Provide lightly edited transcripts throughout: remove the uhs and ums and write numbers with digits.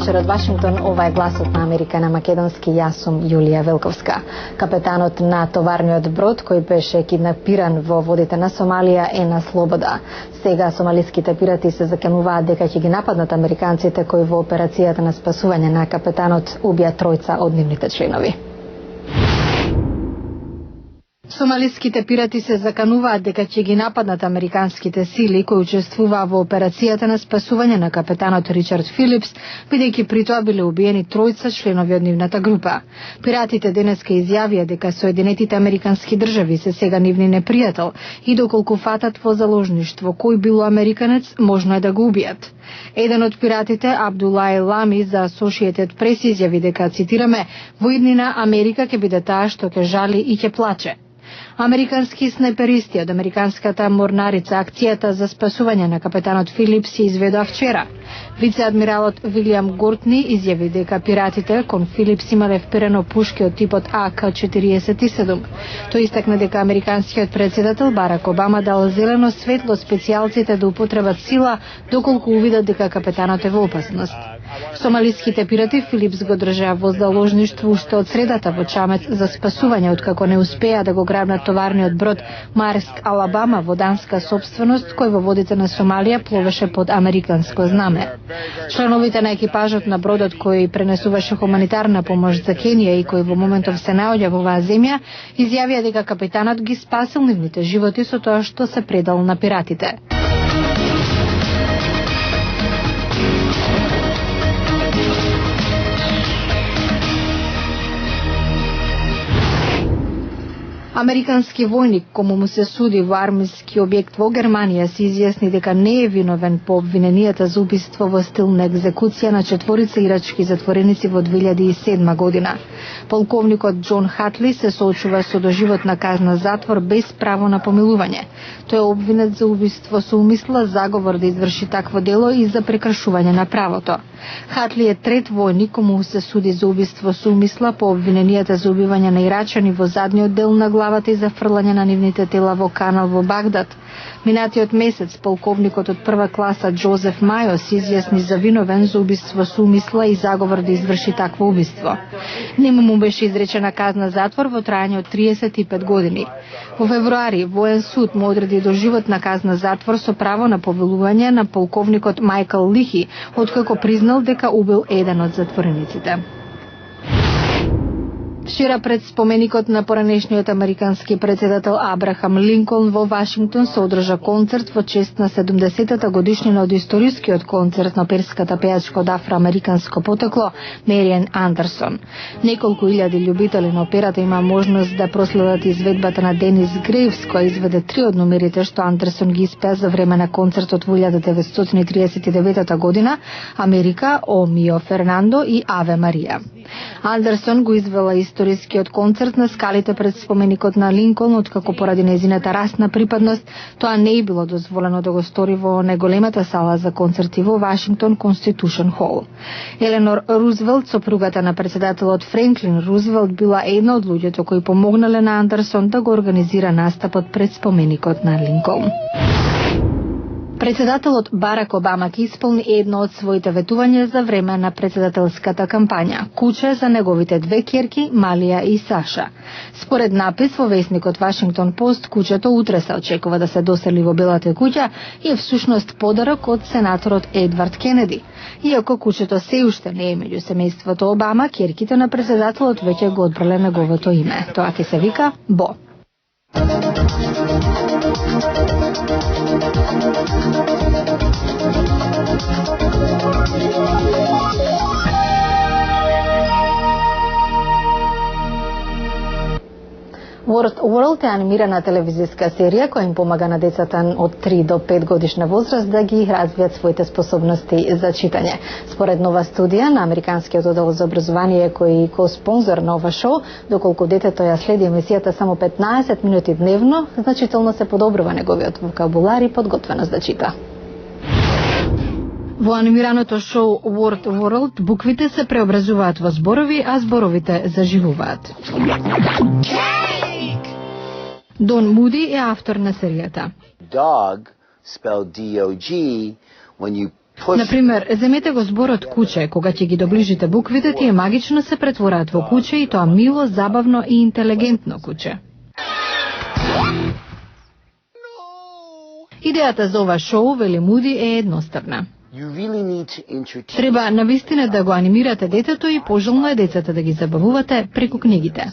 вечер од Вашингтон, ова е гласот на Америка на македонски, јас сум Јулија Велковска. Капетанот на товарниот брод кој беше киднапиран во водите на Сомалија е на слобода. Сега сомалиските пирати се закануваат дека ќе ги нападнат американците кои во операцијата на спасување на капетанот убија тројца од нивните членови. Сомалиските пирати се закануваат дека ќе ги нападнат американските сили кои учествуваа во операцијата на спасување на капетанот Ричард Филипс, бидејќи при тоа биле убиени тројца членови од нивната група. Пиратите денеска изјавија дека Соединетите американски држави се сега нивни непријател и доколку фатат во заложништво кој било американец, можно е да го убијат. Еден од пиратите, Абдулај Лами, за Associated Press изјави дека, цитираме, во иднина Америка ќе биде таа што ќе жали и ќе плаче. Американски снайперисти од американската морнарица акцијата за спасување на капетанот Филипс се изведоа вчера. Вице-адмиралот Вилијам Гортни изјави дека пиратите кон Филипс имале вперено пушки од типот АК-47. Тој истакна дека американскиот председател Барак Обама дал зелено светло специјалците да употребат сила доколку увидат дека капетанот е во опасност. Сомалиските пирати Филипс го држаа во заложништво уште од средата во Чамец за спасување откако не успеа да го грабнат товарниот брод Марск Алабама во данска сопственост кој во водите на Сомалија пловеше под американско знаме. Членовите на екипажот на бродот кој пренесуваше хуманитарна помош за Кенија и кој во моментов се наоѓа во оваа земја, изјавија дека капитанот ги спасил нивните животи со тоа што се предал на пиратите. Американски војник, кому му се суди во армиски објект во Германија, се изјасни дека не е виновен по обвиненијата за убиство во стил на екзекуција на 4 ирачки затвореници во 2007 година. Полковникот Џон Хатли се соочува со доживотна казна затвор без право на помилување. Тој е обвинет за убиство со умисла, заговор да изврши такво дело и за прекршување на правото. Хатли е трет војник кому се суди за убиство со умисла по обвиненијата за убивање на ирачани во задниот дел на главата и за фрлање на нивните тела во канал во Багдад. Минатиот месец полковникот од прва класа Џозеф Мајо се изјасни за виновен за убиство со умисла и заговор да изврши такво убиство. Нему му беше изречена казна затвор во трајање од 35 години. Во февруари воен суд му одреди доживотна казна затвор со право на повелување на полковникот Мајкл Лихи, откако признал дека убил еден од затворениците. Вчера пред споменикот на поранешниот американски председател Абрахам Линколн во Вашингтон се одржа концерт во чест на 70-та годишнина од историскиот концерт на оперската пејачка од афроамериканско потекло Меријан Андерсон. Неколку илјади љубители на операта има можност да проследат изведбата на Денис Грейвс, која изведе 3 од номерите што Андерсон ги испеа за време на концертот во 1939 година: Америка, О Мио Фернандо и Аве Марија. Андерсон го извела историскиот концерт на скалите пред споменикот на Линколн, откако поради нејзината расна припадност, тоа не е било дозволено да го стори во најголемата сала за концерти во Вашингтон, Конститушн Хол. Еленор Рузвелт, сопругата на председателот Френклин Рузвелт, била една од луѓето кои помогнале на Андерсон да го организира настапот пред споменикот на Линколн. Председателот Барак Обама ќе исполни едно од своите ветувања за време на председателската кампања – куче за неговите 2 ќерки, Малија и Саша. Според напис во весникот Вашингтон Пост, кучето утре се очекува да се досели во Белата куќа и е всушност подарок од сенаторот Едвард Кенеди. Иако кучето се уште не е меѓу семејството Обама, ќерките на председателот веќе го одбрале неговото име. Тоа ќе се вика Бо. World е анимирана телевизиска серија која им помага на децата од 3 до 5 годишна возраст да ги развијат своите способности за читање. Според нова студија на Американскиот оддел за образование кој е ко-спонзор на ова шоу, доколку детето ја следи емисијата само 15 минути дневно, значително се подобрува неговиот вокабулар и подготвеност да чита. Во анимираното шоу World буквите се преобразуваат во зборови, а зборовите заживуваат. Дон Муди е автор на серијата. Dog, spelled D-O-G, when you Например, земете го зборот куче, кога ќе ги доближите буквите, тие магично се претвораат во куче и тоа мило, забавно и интелигентно куче. Идејата за ова шоу, вели Муди, е едноставна. Треба навистина да го анимирате детето и пожелно е децата да ги забавувате преку книгите.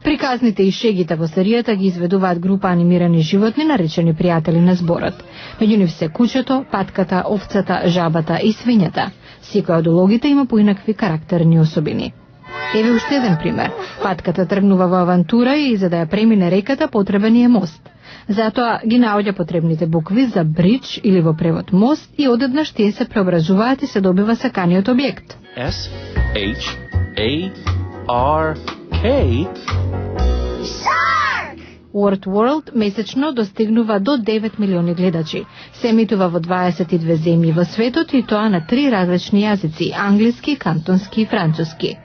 Приказните и шегите во серијата ги изведуваат група анимирани животни наречени пријатели на зборот. Меѓу нив се кучето, патката, овцата, жабата и свињата. Секоја од улогите има поинакви карактерни особини. Еве уште еден пример. Патката тргнува во авантура и за да ја премине реката потребен е мост. Затоа ги наоѓа потребните букви за бридж или во превод мост и одеднаш тие се преобразуваат и се добива саканиот објект. S-H-A-R-K Word World месечно достигнува до 9 милиони гледачи. Се емитува во 22 земји во светот и тоа на 3 различни јазици: англиски, кантонски и француски.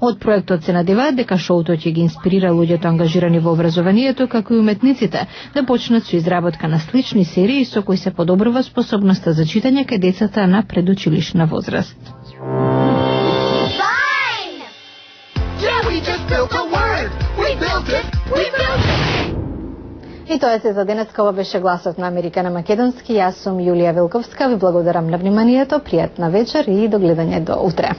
Од проектот се надеваат дека шоуто ќе ги инспирира луѓето ангажирани во образованието, како и уметниците, да почнат со изработка на слични серии со кои се подобрува способноста за читање кај децата на предучилишна возраст. И тоа се за денеска, ова беше гласот на Америка на македонски. Јас сум Јулија Велковска, ви благодарам на вниманието, пријатна вечер и до гледање до утре.